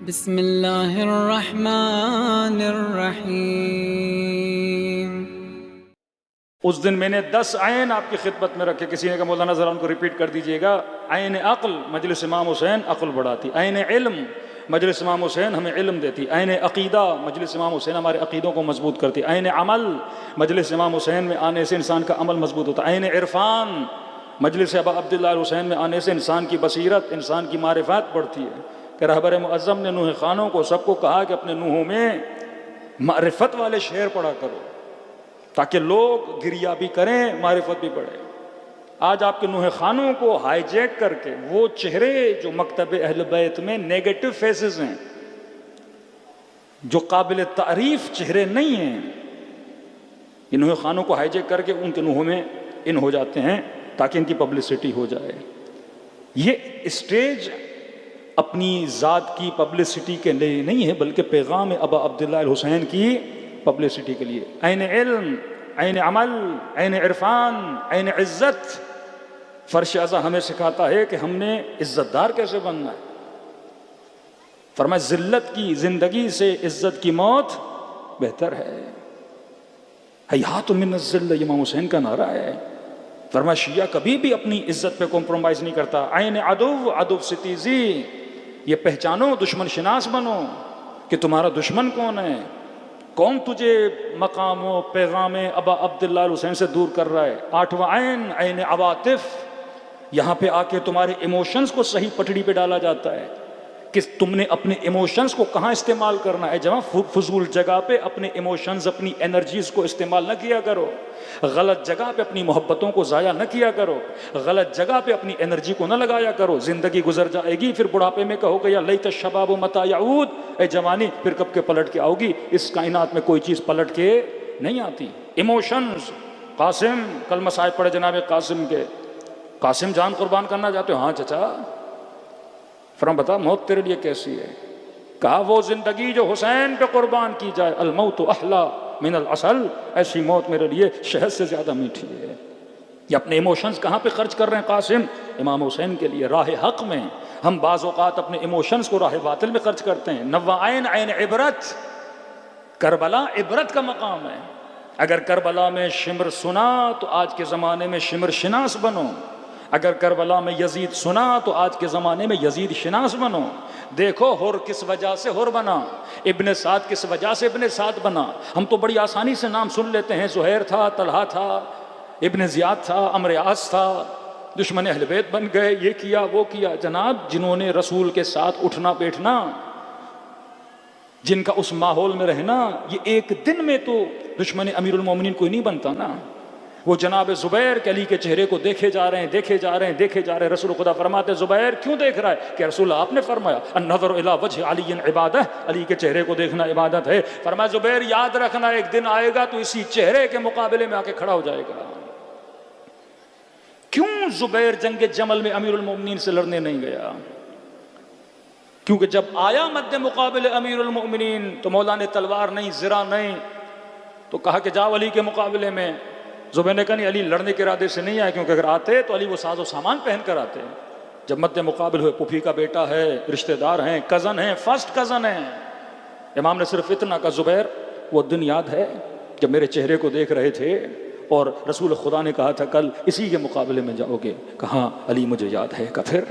بسم اللہ الرحمن الرحیم۔ اس دن میں نے 10 عین آپ کی خدمت میں رکھے. کسی نے کہا مولانا ذرا ان کو ریپیٹ کر دیجئے گا. عین عقل مجلس امام حسین عقل بڑھاتی، عین علم مجلس امام حسین ہمیں علم دیتی، عین عقیدہ مجلس امام حسین ہمارے عقیدوں کو مضبوط کرتی، عین عمل مجلس امام حسین میں آنے سے انسان کا عمل مضبوط ہوتا، عین عرفان مجلس ابا عبداللہ الحسین میں آنے سے انسان کی بصیرت، انسان کی معرفت بڑھتی ہے. کہ رہبر معظم نے نوح خانوں کو سب کو کہا کہ اپنے نوحوں میں معرفت والے شعر پڑھا کرو تاکہ لوگ گریہ بھی کریں، معرفت بھی بڑھے. آج آپ کے نوح خانوں کو ہائی جیک کر کے وہ چہرے جو مکتب اہل بیت میں نیگیٹو فیسز ہیں، جو قابل تعریف چہرے نہیں ہیں، یہ نوح خانوں کو ہائی جیک کر کے ان کے نوحوں میں ان ہو جاتے ہیں تاکہ ان کی پبلسٹی ہو جائے. یہ اسٹیج اپنی ذات کی پبلسٹی کے لیے نہیں ہے بلکہ پیغام ابا عبداللہ الحسین کی پبلسٹی کے لیے. عین علم، عین عمل، عین عرفان، عین عزت. فرش ازا ہمیں سکھاتا ہے کہ ہم نے عزت دار کیسے بننا ہے. فرمایا ذلت کی زندگی سے عزت کی موت بہتر ہے. حیات من الذل امام حسین کا نعرہ ہے. فرمایا شیعہ کبھی بھی اپنی عزت پہ کمپرومائز نہیں کرتا. عین عدو، عدو ستیزی، یہ پہچانو، دشمن شناس بنو کہ تمہارا دشمن کون ہے، کون تجھے مقام و پیغام ابا عبداللہ الحسین سے دور کر رہا ہے. 8واں عین، عین عواطف. یہاں پہ آ کے تمہارے ایموشنز کو صحیح پٹڑی پہ ڈالا جاتا ہے کہ تم نے اپنے ایموشنز کو کہاں استعمال کرنا ہے. جہاں فضول جگہ پہ اپنے ایموشنز، اپنی انرجیز کو استعمال نہ کیا کرو. غلط جگہ پہ اپنی محبتوں کو ضائع نہ کیا کرو. غلط جگہ پہ اپنی انرجی کو نہ لگایا کرو. زندگی گزر جائے گی، پھر بڑھاپے میں کہو گے یا لیت الشباب متی یعود، اے جوانی پھر کب کے پلٹ کے آؤ گی. اس کائنات میں کوئی چیز پلٹ کے نہیں آتی. ایموشنز. قاسم کل مسائب پڑے جناب قاسم کے. قاسم جان قربان کرنا چاہتے ہو؟ ہاں چچا. فرم بتا موت تیرے لیے کیسی ہے؟ کہا وہ زندگی جو حسین پہ قربان کی جائے، الموت احلا من العسل، ایسی موت میرے لیے شہد سے زیادہ میٹھی ہے. یہ اپنے ایموشنز کہاں پہ خرچ کر رہے ہیں قاسم؟ امام حسین کے لیے، راہ حق میں. ہم بعض اوقات اپنے ایموشنز کو راہ باطل میں خرچ کرتے ہیں. 9 عین، عین عبرت. کربلا عبرت کا مقام ہے. اگر کربلا میں شمر سنا تو آج کے زمانے میں شمر شناس بنو. اگر کربلا میں یزید سنا تو آج کے زمانے میں یزید شناس بنو. دیکھو ہر کس وجہ سے ہر بنا، ابن سعد کس وجہ سے ابن سعد بنا. ہم تو بڑی آسانی سے نام سن لیتے ہیں، زہیر تھا، طلحہ تھا، ابن زیاد تھا، عمرو عاص تھا، دشمن اہل بیت بن گئے، یہ کیا وہ کیا. جناب جنہوں نے رسول کے ساتھ اٹھنا بیٹھنا، جن کا اس ماحول میں رہنا، یہ ایک دن میں تو دشمن امیر المومنین کوئی نہیں بنتا نا. وہ جناب زبیر کے علی کے چہرے کو دیکھے جا رہے ہیں، دیکھے جا رہے ہیں، دیکھے جا رہے ہیں. رسول خدا فرماتے زبیر کیوں دیکھ رہا ہے؟ کہ رسول آپ نے فرمایا النظر الی وجہ علی عبادہ، علی کے چہرے کو دیکھنا عبادت ہے. فرمایا زبیر یاد رکھنا ایک دن آئے گا تو اسی چہرے کے مقابلے میں آ کے کھڑا ہو جائے گا. کیوں زبیر جنگ جمل میں امیر المومنین سے لڑنے نہیں گیا؟ کیونکہ جب آیا مد مقابل امیر المومنین تو مولا نے تلوار نہیں، زرہ نہیں، تو کہا کہ جاؤ علی کے مقابلے میں. زبیر نے کہا نہیں، علی لڑنے کے ارادے سے نہیں آئے، کیونکہ اگر آتے تو علی وہ ساز و سامان پہن کر آتے. جب مد مقابل ہوئے، پھوپھی کا بیٹا ہے، رشتہ دار ہیں، کزن ہیں، فرسٹ کزن ہیں. امام نے صرف اتنا کہا زبیر وہ دن یاد ہے جب میرے چہرے کو دیکھ رہے تھے اور رسول خدا نے کہا تھا کل اسی کے مقابلے میں جاؤ گے؟ کہا علی مجھے یاد ہے. کہ پھر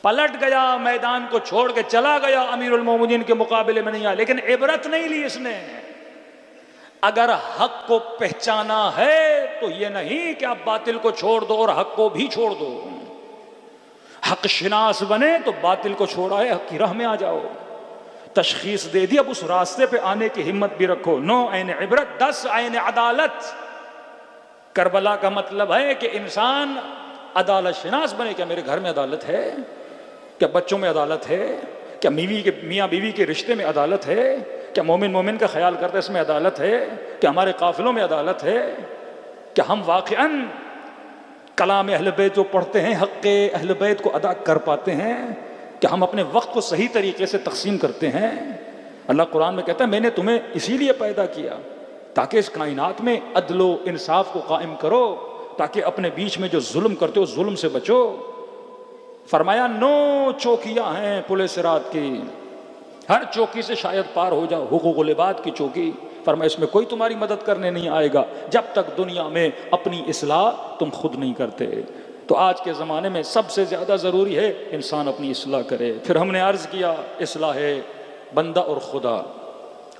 پلٹ گیا، میدان کو چھوڑ کے چلا گیا، امیر المومنین کے مقابلے میں نہیں آیا. لیکن عبرت نہیں لی اس نے. اگر حق کو پہچانا ہے تو یہ نہیں کہ آپ باطل کو چھوڑ دو اور حق کو بھی چھوڑ دو. حق شناس بنے تو باطل کو چھوڑائے، حق کی راہ میں آ جاؤ. تشخیص دے دی، اب اس راستے پہ آنے کی ہمت بھی رکھو. 9 عین عبرت، 10 عین عدالت. کربلا کا مطلب ہے کہ انسان عدالت شناس بنے. کیا میرے گھر میں عدالت ہے؟ کیا بچوں میں عدالت ہے؟ کیا میاں بیوی کے رشتے میں عدالت ہے؟ کیا مومن مومن کا خیال کرتا ہے اس میں عدالت ہے؟ کیا ہمارے قافلوں میں عدالت ہے؟ کیا ہم واقعاً کلام اہل بیت جو پڑھتے ہیں حق اہل بیت کو ادا کر پاتے ہیں؟ کیا ہم اپنے وقت کو صحیح طریقے سے تقسیم کرتے ہیں؟ اللہ قرآن میں کہتا ہے میں نے تمہیں اسی لیے پیدا کیا تاکہ اس کائنات میں عدل و انصاف کو قائم کرو، تاکہ اپنے بیچ میں جو ظلم کرتے ہو ظلم سے بچو. فرمایا 9 چوکیاں ہیں پل صراط کی، ہر چوکی سے شاید پار ہو جاؤ، حقوق العباد کی چوکی۔ فرمایا اس میں کوئی تمہاری مدد کرنے نہیں آئے گا جب تک دنیا میں اپنی اصلاح تم خود نہیں کرتے۔ تو آج کے زمانے میں سب سے زیادہ ضروری ہے انسان اپنی اصلاح کرے۔ پھر ہم نے عرض کیا اصلاح ہے بندہ اور خدا،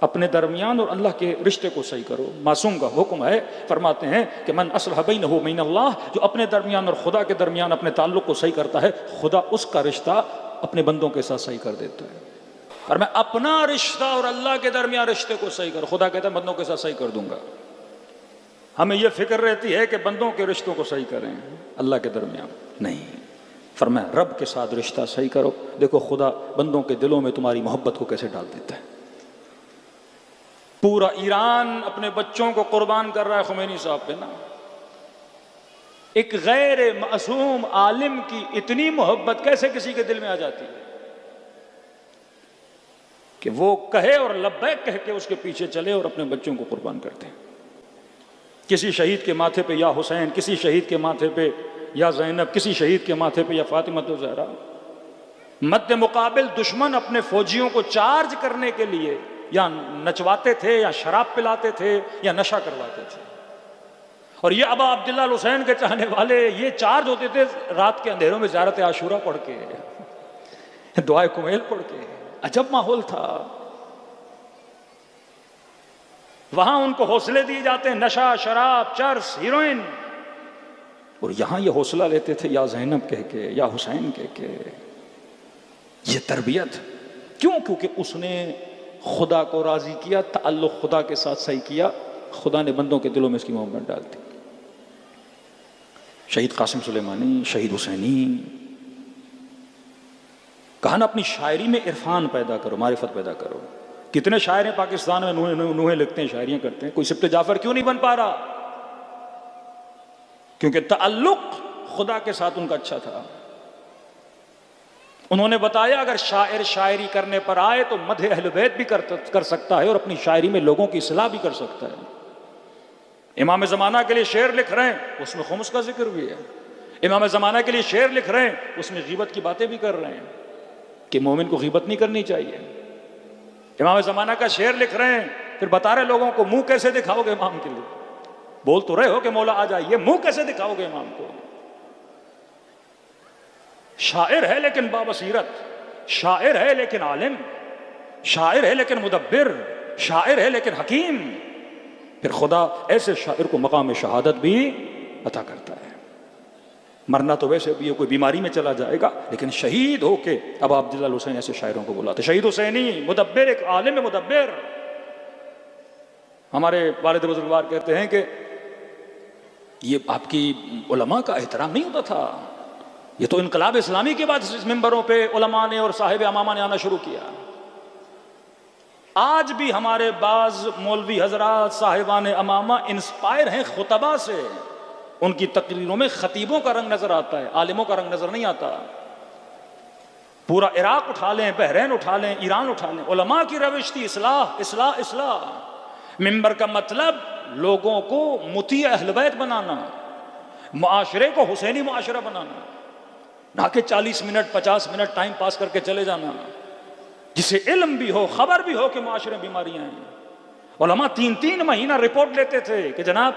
اپنے درمیان اور اللہ کے رشتے کو صحیح کرو۔ معصوم کا حکم ہے، فرماتے ہیں کہ من اصلح بینہ وبین اللہ، جو اپنے درمیان اور خدا کے درمیان اپنے تعلق کو صحیح کرتا ہے، خدا اس کا رشتہ اپنے بندوں کے ساتھ صحیح کر دیتا ہے۔ اور میں اپنا رشتہ اور اللہ کے درمیان رشتے کو صحیح کروں، خدا کہتا ہے بندوں کے ساتھ صحیح کر دوں گا۔ ہمیں یہ فکر رہتی ہے کہ بندوں کے رشتوں کو صحیح کریں، اللہ کے درمیان نہیں۔ فرمایا رب کے ساتھ رشتہ صحیح کرو، دیکھو خدا بندوں کے دلوں میں تمہاری محبت کو کیسے ڈال دیتا ہے۔ پورا ایران اپنے بچوں کو قربان کر رہا ہے خمینی صاحب پہ نا۔ ایک غیر معصوم عالم کی اتنی محبت کیسے کسی کے دل میں آ جاتی ہے کہ وہ کہے اور لبیک کہہ کے اس کے پیچھے چلے اور اپنے بچوں کو قربان کرتے ہیں۔ کسی شہید کے ماتھے پہ یا حسین، کسی شہید کے ماتھے پہ یا زینب، کسی شہید کے ماتھے پہ یا فاطمہ الزہرا۔ مد مقابل دشمن اپنے فوجیوں کو چارج کرنے کے لیے یا نچواتے تھے یا شراب پلاتے تھے یا نشہ کرواتے تھے، اور یہ ابا عبداللہ الحسین کے چاہنے والے یہ چارج ہوتے تھے رات کے اندھیروں میں زیارت عاشورہ پڑھ کے، دعائے کمیل پڑھ کے۔ عجب ماحول تھا وہاں، ان کو حوصلے دیے جاتے ہیں، نشہ، شراب، چرس، ہیروئن، اور یہاں یہ حوصلہ لیتے تھے یا زینب کہہ کے یا حسین کہہ کے۔ یہ تربیت کیوں؟ کیونکہ اس نے خدا کو راضی کیا، تعلق خدا کے ساتھ صحیح کیا، خدا نے بندوں کے دلوں میں اس کی محبت ڈال دی۔ شہید قاسم سلیمانی، شہید حسینی، کہا نا اپنی شاعری میں عرفان پیدا کرو، معرفت پیدا کرو۔ کتنے شاعر ہیں پاکستان میں نوحے لکھتے ہیں، شاعریاں کرتے ہیں، کوئی سبط جعفر کیوں نہیں بن پا رہا؟ کیونکہ تعلق خدا کے ساتھ ان کا اچھا تھا۔ انہوں نے بتایا اگر شاعر شاعری کرنے پر آئے تو مدح اہل بیت بھی کر سکتا ہے اور اپنی شاعری میں لوگوں کی اصلاح بھی کر سکتا ہے۔ امام زمانہ کے لیے شعر لکھ رہے ہیں، اس میں خمس کا ذکر بھی ہے۔ امام زمانہ کے لیے شعر لکھ رہے ہیں، اس میں غیبت کی باتیں بھی کر رہے ہیں کہ مومن کو غیبت نہیں کرنی چاہیے۔ امام زمانہ کا شعر لکھ رہے ہیں، پھر بتا رہے لوگوں کو منہ کیسے دکھاؤ گے امام کے لیے؟ بول تو رہے ہو کہ مولا آ جائیے، منہ کیسے دکھاؤ گے امام کو؟ شاعر ہے لیکن بابصیرت، شاعر ہے لیکن عالم، شاعر ہے لیکن مدبر، شاعر ہے لیکن حکیم، پھر خدا ایسے شاعر کو مقام شہادت بھی عطا کرتا ہے۔ مرنا تو ویسے بھی کوئی بیماری میں چلا جائے گا، لیکن شہید ہو کے ابا عبداللہ الحسین ایسے شاعروں کو بلاتے، شہید حسینی، مدبر، ایک عالم مدبر۔ ہمارے والد بزرگوار کہتے ہیں کہ یہ آپ کی علماء کا احترام نہیں ہوتا تھا، یہ تو انقلاب اسلامی کے بعد اس ممبروں پہ علماء نے اور صاحب امامہ نے آنا شروع کیا۔ آج بھی ہمارے بعض مولوی حضرات صاحبان امامہ انسپائر ہیں خطبہ سے، ان کی تقریروں میں خطیبوں کا رنگ نظر آتا ہے، عالموں کا رنگ نظر نہیں آتا۔ پورا عراق اٹھا لیں، بحرین اٹھا لیں، ایران اٹھا لیں، علماء کی روش تھی اصلاح اصلاح اصلاح۔ ممبر کا مطلب لوگوں کو مطیع اہل بیت بنانا، معاشرے کو حسینی معاشرہ بنانا، نہ کہ 40 منٹ 50 منٹ ٹائم پاس کر کے چلے جانا، جسے علم بھی ہو، خبر بھی ہو کہ معاشرے میں بیماریاں ہیں۔ علماء 3 مہینہ رپورٹ لیتے تھے کہ جناب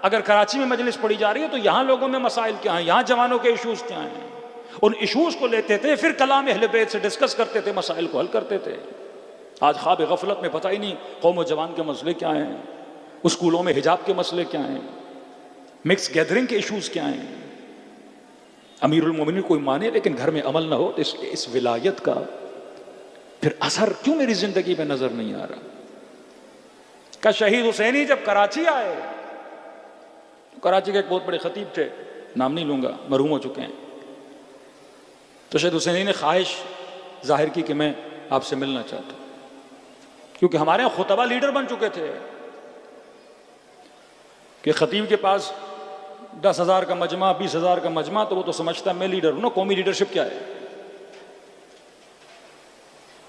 اگر کراچی میں مجلس پڑھی جا رہی ہے تو یہاں لوگوں میں مسائل کیا ہیں، یہاں جوانوں کے ایشوز کیا ہیں، ان ایشوز کو لیتے تھے، پھر کلام اہل بیت سے ڈسکس کرتے تھے، مسائل کو حل کرتے تھے۔ آج خواب غفلت میں پتہ ہی نہیں قوم و جوان کے مسئلے کیا ہیں، اسکولوں میں حجاب کے مسئلے کیا ہیں، مکس گیدرنگ کے ایشوز کیا ہیں۔ امیر المومنین کوئی مانے لیکن گھر میں عمل نہ ہو تو اس ولایت کا پھر اثر کیوں میری زندگی میں نظر نہیں آ رہا؟ کہ شہید حسینی جب کراچی آئے، کراچی کے ایک بہت بڑے خطیب تھے، نام نہیں لوں گا، مرحوم ہو چکے ہیں، تو شہید حسینی نے خواہش ظاہر کی کہ میں آپ سے ملنا چاہتا ہوں، کیونکہ ہمارے یہاں خطبہ لیڈر بن چکے تھے کہ خطیب کے پاس 10,000 کا مجمع، 20,000 کا مجمع، تو وہ تو سمجھتا ہے میں لیڈر ہوں نا۔ قومی لیڈرشپ کیا ہے؟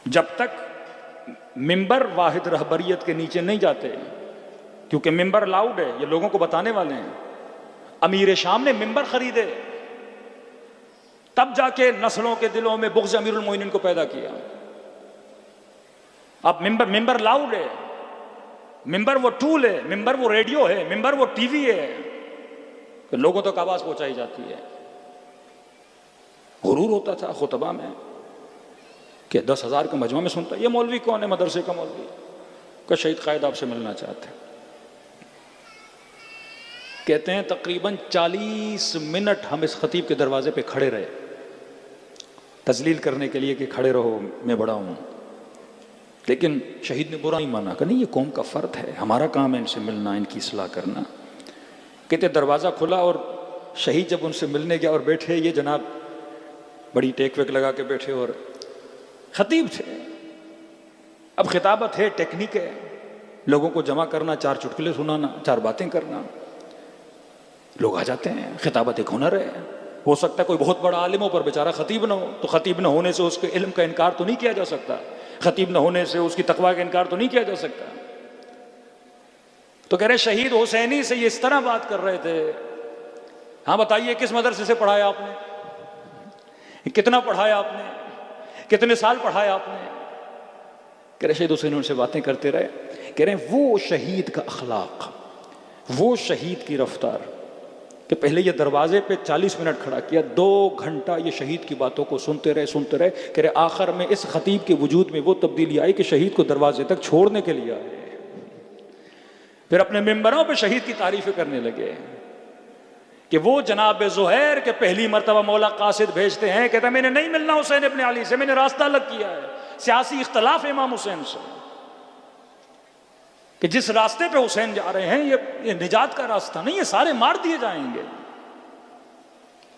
جب تک ممبر واحد رہبریت کے نیچے نہیں جاتے، کیونکہ ممبر لاؤڈ ہے، یہ لوگوں کو بتانے والے ہیں۔ امیر شام نے ممبر خریدے، تب جا کے نسلوں کے دلوں میں بغض امیر المومنین کو پیدا کیا. اب ممبر لاؤڈ ہے، ممبر وہ ٹول ہے، ممبر وہ ریڈیو ہے، ممبر وہ ٹی وی ہے کہ لوگوں تک آواز پہنچائی جاتی ہے. غرور ہوتا تھا خطبہ میں کہ 10,000 کے مجمع میں سنتا. یہ مولوی کون ہے؟ مدرسے کا مولوی کہ شہید قائد آپ سے ملنا چاہتے ہیں. کہتے ہیں تقریباً 40 منٹ ہم اس خطیب کے دروازے پہ کھڑے رہے تذلیل کرنے کے لیے کہ کھڑے رہو میں بڑا ہوں. لیکن شہید نے برا ہی مانا کہ نہیں، یہ قوم کا فرد ہے، ہمارا کام ہے ان سے ملنا، ان کی اصلاح کرنا. کہتے دروازہ کھلا اور شہید جب ان سے ملنے گیا اور بیٹھے، یہ جناب بڑی ٹیک ویک لگا کے بیٹھے اور خطیب تھے. اب خطابت ہے، ٹیکنیک ہے، لوگوں کو جمع کرنا، 4 چٹکلے سنانا، 4 باتیں کرنا. لوگ آ جاتے ہیں. خطابت ایک ہنر ہے. ہو سکتا ہے کوئی بہت بڑا عالم ہو پر بیچارہ خطیب نہ ہو، تو خطیب نہ ہونے سے اس کے علم کا انکار تو نہیں کیا جا سکتا، خطیب نہ ہونے سے اس کی تقویٰ کا انکار تو نہیں کیا جا سکتا. تو کہہ رہے شہید حسینی سے یہ اس طرح بات کر رہے تھے. ہاں بتائیے کس مدرسے سے پڑھایا آپ نے، کتنا پڑھایا آپ نے، کتنے سال پڑھایا آپ نے. کہہ رہے شہید حسین ان سے باتیں کرتے رہے. کہہ رہے وہ شہید کا اخلاق، وہ شہید کی رفتار کہ پہلے یہ دروازے پہ 40 منٹ کھڑا کیا، 2 گھنٹہ یہ شہید کی باتوں کو سنتے رہے. کہہ رہے آخر میں اس خطیب کے وجود میں وہ تبدیلی آئی کہ شہید کو دروازے تک چھوڑنے کے لیے آئے. پھر اپنے ممبروں پہ شہید کی تعریفیں کرنے لگے کہ وہ جناب زہیر کے پہلی مرتبہ مولا قاصد بھیجتے ہیں. کہتا ہے میں نے نہیں ملنا حسین ابن علی سے، میں نے راستہ الگ کیا ہے. سیاسی اختلاف امام حسین سے کہ جس راستے پہ حسین جا رہے ہیں یہ نجات کا راستہ نہیں، یہ سارے مار دیے جائیں گے.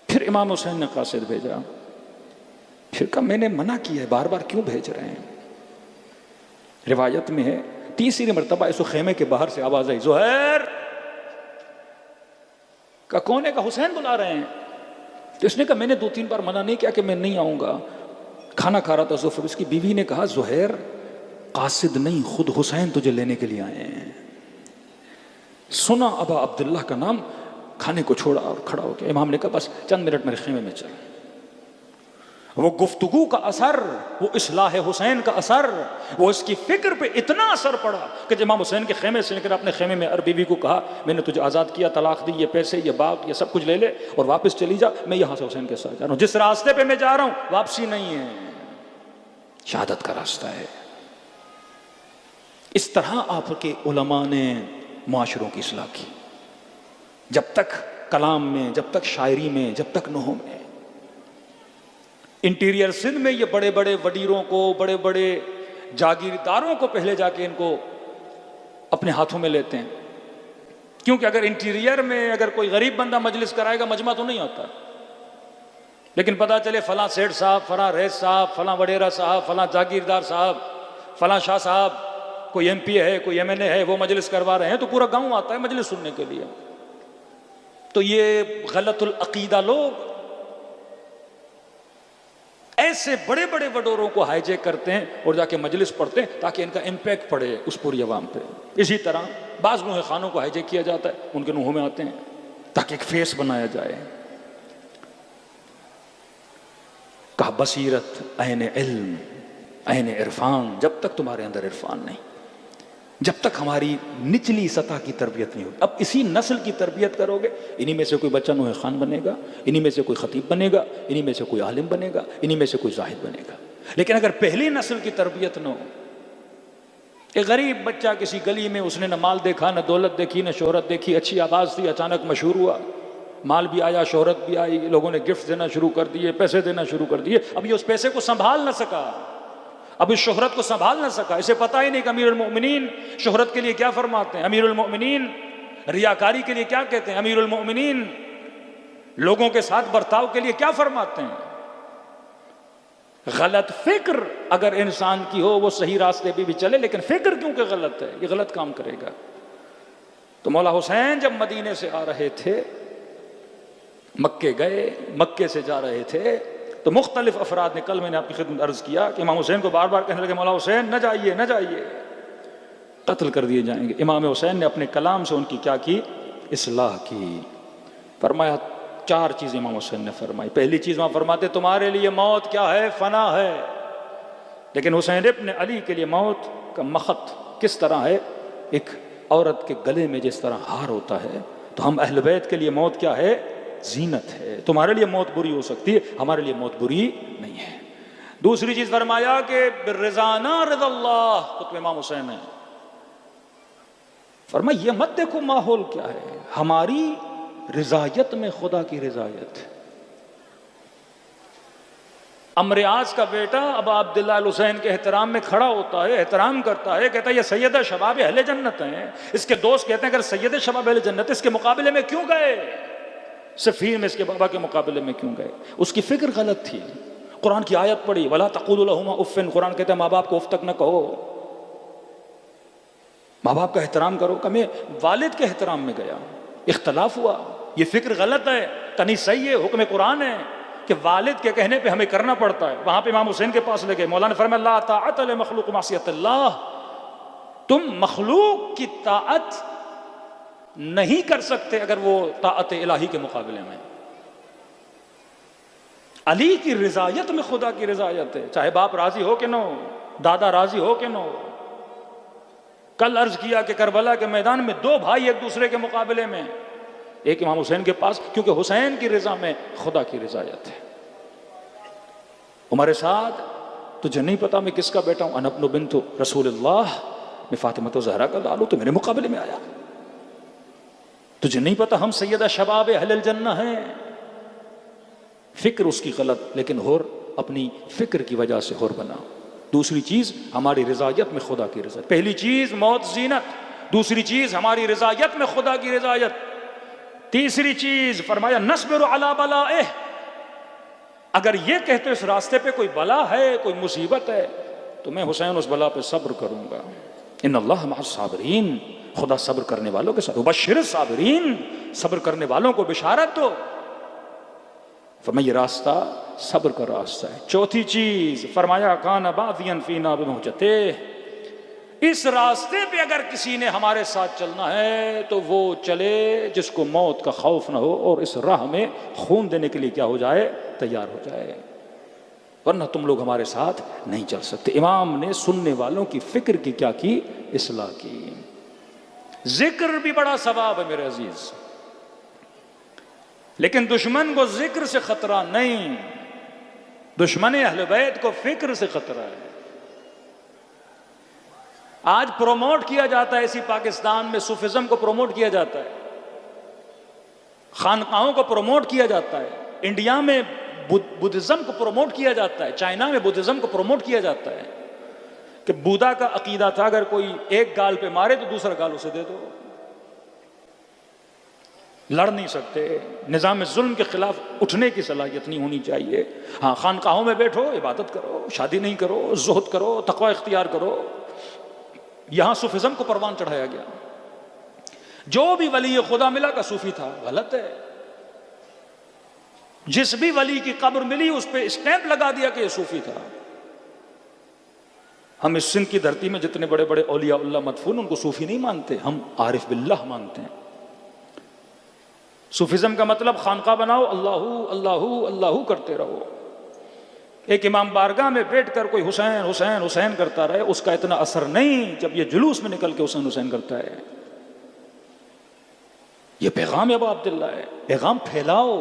پھر امام حسین نے قاصد بھیجا. پھر کہا میں نے منع کیا ہے، بار بار کیوں بھیج رہے ہیں. روایت میں ہے 3 مرتبہ اس خیمے کے باہر سے آواز آئی زہیر کا. کون ہے؟ کہ حسین بلا رہے ہیں. تو اس نے کہا میں نے 2-3 بار منع نہیں کیا کہ میں نہیں آؤں گا. کھانا کھا رہا تھا ظفر. اس کی بیوی نے کہا زہیر قاصد نہیں، خود حسین تجھے لینے کے لیے آئے ہیں. سنا ابا عبداللہ کا نام، کھانے کو چھوڑا اور کھڑا ہو گیا. امام نے کہا بس چند منٹ میرے خیمے میں چل. وہ گفتگو کا اثر، وہ اصلاح حسین کا اثر، وہ اس کی فکر پہ اتنا اثر پڑا کہ جب امام حسین کے خیمے سے نکل اپنے خیمے میں بیوی کو کہا میں نے تجھے آزاد کیا، طلاق دی، یہ پیسے، یہ باغ، یہ سب کچھ لے لے اور واپس چلی جا. میں یہاں سے حسین کے ساتھ جا رہا ہوں، جس راستے پہ میں جا رہا ہوں واپسی نہیں ہے، شہادت کا راستہ ہے. اس طرح آپ کے علماء نے معاشروں کی اصلاح کی. جب تک کلام میں، جب تک شاعری میں، جب تک نحو میں. انٹیریئر سندھ میں یہ بڑے بڑے وڈیروں کو، بڑے بڑے جاگیرداروں کو پہلے جا کے ان کو اپنے ہاتھوں میں لیتے ہیں. کیونکہ اگر انٹیریئر میں اگر کوئی غریب بندہ مجلس کرائے گا مجمع تو نہیں ہوتا. لیکن پتہ چلے فلاں سیٹھ صاحب، فلاں ریس صاحب، فلاں وڈیرا صاحب، فلاں جاگیردار صاحب، فلاں شاہ صاحب، کوئی ایم پی ہے، کوئی ایم این اے ہے، وہ مجلس کروا رہے ہیں تو پورا گاؤں آتا ہے مجلس سننے کے لیے. تو یہ غلط العقیدہ لوگ ایسے بڑے بڑے وڈوروں کو ہائی جیک کرتے ہیں اور جا کے مجلس پڑھتے ہیں تاکہ ان کا امپیکٹ پڑے اس پوری عوام پہ. اسی طرح بعض نوح خانوں کو ہائی جیک کیا جاتا ہے، ان کے نوحوں میں آتے ہیں تاکہ ایک فیس بنایا جائے. کہا بصیرت، عین علم، عین عرفان. جب تک تمہارے اندر عرفان نہیں، جب تک ہماری نچلی سطح کی تربیت نہیں ہوگی. اب اسی نسل کی تربیت کرو گے، انہی میں سے کوئی بچہ نوح خان بنے گا، انہی میں سے کوئی خطیب بنے گا، انہی میں سے کوئی عالم بنے گا، انہی میں سے کوئی زاہد بنے گا. لیکن اگر پہلی نسل کی تربیت نہ ہو، ایک غریب بچہ کسی گلی میں، اس نے نہ مال دیکھا، نہ دولت دیکھی، نہ شہرت دیکھی، اچھی آواز تھی، اچانک مشہور ہوا، مال بھی آیا، شہرت بھی آئی، لوگوں نے گفٹ دینا شروع کر دیے، پیسے دینا شروع کر دیے. اب یہ اس پیسے کو سنبھال نہ سکا، اب اس شہرت کو سنبھال نہ سکا. اسے پتہ ہی نہیں کہ امیر المؤمنین شہرت کے لیے کیا فرماتے ہیں، امیر المؤمنین ریاکاری کے لیے کیا کہتے ہیں، امیر المؤمنین لوگوں کے ساتھ برتاؤ کے لیے کیا فرماتے ہیں. غلط فکر اگر انسان کی ہو وہ صحیح راستے پہ بھی چلے، لیکن فکر کیونکہ غلط ہے یہ غلط کام کرے گا. تو مولا حسین جب مدینے سے آ رہے تھے، مکے گئے، مکے سے جا رہے تھے تو مختلف افراد نے، کل میں نے آپ کی خدمت عرض کیا کہ امام حسین کو بار بار کہنے لگے مولا حسین نہ جائیے، نہ جائیے، قتل کر دیے جائیں گے. امام حسین نے اپنے کلام سے ان کی کیا کی؟ اصلاح کی. فرمایا 4 چیزیں امام حسین نے فرمائی. پہلی چیز وہاں فرماتے تمہارے لیے موت کیا ہے؟ فنا ہے. لیکن حسین ابن علی کے لیے موت کا مخط کس طرح ہے؟ ایک عورت کے گلے میں جس طرح ہار ہوتا ہے، تو ہم اہل بیت کے لیے موت کیا ہے؟ زینت ہے. تمہارے لیے موت بری ہو سکتی ہے، ہمارے لیے موت بری نہیں ہے. دوسری چیز فرمایا کہ بالرضانا رضا اللہ، خطب امام حسین ہے. فرمایا یہ مت دیکھو ماحول کیا ہے، ہماری رضایت میں خدا کی رضایت. عمرو عاص کا بیٹا ابا عبداللہ الحسین کے احترام میں کھڑا ہوتا ہے، احترام کرتا ہے، کہتا ہے یہ سید شباب اہل جنت ہیں. اس کے دوست کہتے ہیں اگر سید شباب اہل جنت اس کے مقابلے میں کیوں گئے؟ سفیر میں اس کے بابا کے مقابلے میں کیوں گئے؟ اس کی فکر غلط تھی. قرآن کی آیت پڑھی وَلَا تَقُولُوا لَهُمَا اُفٍّ، قرآن کہتا ہے ماں باپ کو اف تک نہ کہو، ماں باپ کا احترام کرو. کہ میں والد کے احترام میں گیا، اختلاف ہوا، یہ فکر غلط ہے. تنی صحیح ہے، حکم قرآن ہے کہ والد کے کہنے پہ ہمیں کرنا پڑتا ہے. وہاں پہ امام حسین کے پاس لے گئے، مولانا فرمایا لا طاعت لمخلوق معصیت اللہ، تم مخلوق کی طاعت نہیں کر سکتے اگر وہ طاعت الہی کے مقابلے میں. علی کی رضایت میں خدا کی رضایت ہے، چاہے باپ راضی ہو کہ نہ ہو، دادا راضی ہو کہ نہ ہو. کل عرض کیا کہ کربلا کے میدان میں 2 بھائی ایک دوسرے کے مقابلے میں، ایک امام حسین کے پاس، کیونکہ حسین کی رضا میں خدا کی رضایت ہے. عمر سعد تجھے نہیں پتا میں کس کا بیٹا ہوں؟ انا ابن بنت رسول اللہ، میں فاطمہ زہرا کا لالو، تو میرے مقابلے میں آیا. تجھے نہیں پتا ہم سیدہ شباب اہل الجنہ ہیں؟ فکر اس کی غلط، لیکن ہور اپنی فکر کی وجہ سے ہور بنا. دوسری چیز ہماری رضایت میں خدا کی رضایت. پہلی چیز موت زینت، دوسری چیز ہماری رضایت میں خدا کی رضایت. تیسری چیز فرمایا نصبر علی بلائہ، اگر یہ کہتے اس راستے پہ کوئی بلا ہے، کوئی مصیبت ہے، تو میں حسین اس بلا پہ صبر کروں گا. ان اللہ مع الصابرین، خدا صبر کرنے والوں کے ساتھ. بشر الصابرین، صبر کرنے والوں کو بشارت دو. فرمایا یہ راستہ صبر کا راستہ ہے. چوتھی چیز فرمایا کان باغیا فینا بمحجتہ، اس راستے پہ اگر کسی نے ہمارے ساتھ چلنا ہے تو وہ چلے جس کو موت کا خوف نہ ہو اور اس راہ میں خون دینے کے لیے کیا ہو جائے؟ تیار ہو جائے، ورنہ تم لوگ ہمارے ساتھ نہیں چل سکتے. امام نے سننے والوں کی فکر کی کیا کی؟ اصلاح کی. ذکر بھی بڑا ثواب ہے میرے عزیز، لیکن دشمن کو ذکر سے خطرہ نہیں، دشمن اہل بیت کو فکر سے خطرہ ہے. آج پروموٹ کیا جاتا ہے، اسی پاکستان میں صوفیزم کو پروموٹ کیا جاتا ہے، خانقاہوں کو پروموٹ کیا جاتا ہے. انڈیا میں بدھزم کو پروموٹ کیا جاتا ہے، چائنا میں بدھزم کو پروموٹ کیا جاتا ہے کہ بودھا کا عقیدہ تھا اگر کوئی ایک گال پہ مارے تو دوسرا گال اسے دے دو. لڑ نہیں سکتے، نظام ظلم کے خلاف اٹھنے کی صلاحیت نہیں ہونی چاہیے. ہاں خانقاہوں میں بیٹھو، عبادت کرو، شادی نہیں کرو، زہد کرو، تقوی اختیار کرو. یہاں صوفیزم کو پروان چڑھایا گیا. جو بھی ولی خدا ملا کا صوفی تھا، غلط ہے. جس بھی ولی کی قبر ملی اس پہ اسٹیمپ لگا دیا کہ یہ صوفی تھا. ہم اس سندھ کی دھرتی میں جتنے بڑے بڑے اولیاء اللہ مدفون ان کو صوفی نہیں مانتے، ہم عارف باللہ مانتے ہیں. صوفیزم کا مطلب خانقاہ بناؤ، اللہ اللہ اللہ کرتے رہو. ایک امام بارگاہ میں بیٹھ کر کوئی حسین حسین حسین کرتا رہے، اس کا اتنا اثر نہیں جب یہ جلوس میں نکل کے حسین حسین کرتا ہے. یہ پیغام ابا عبداللہ ہے، پیغام پھیلاؤ.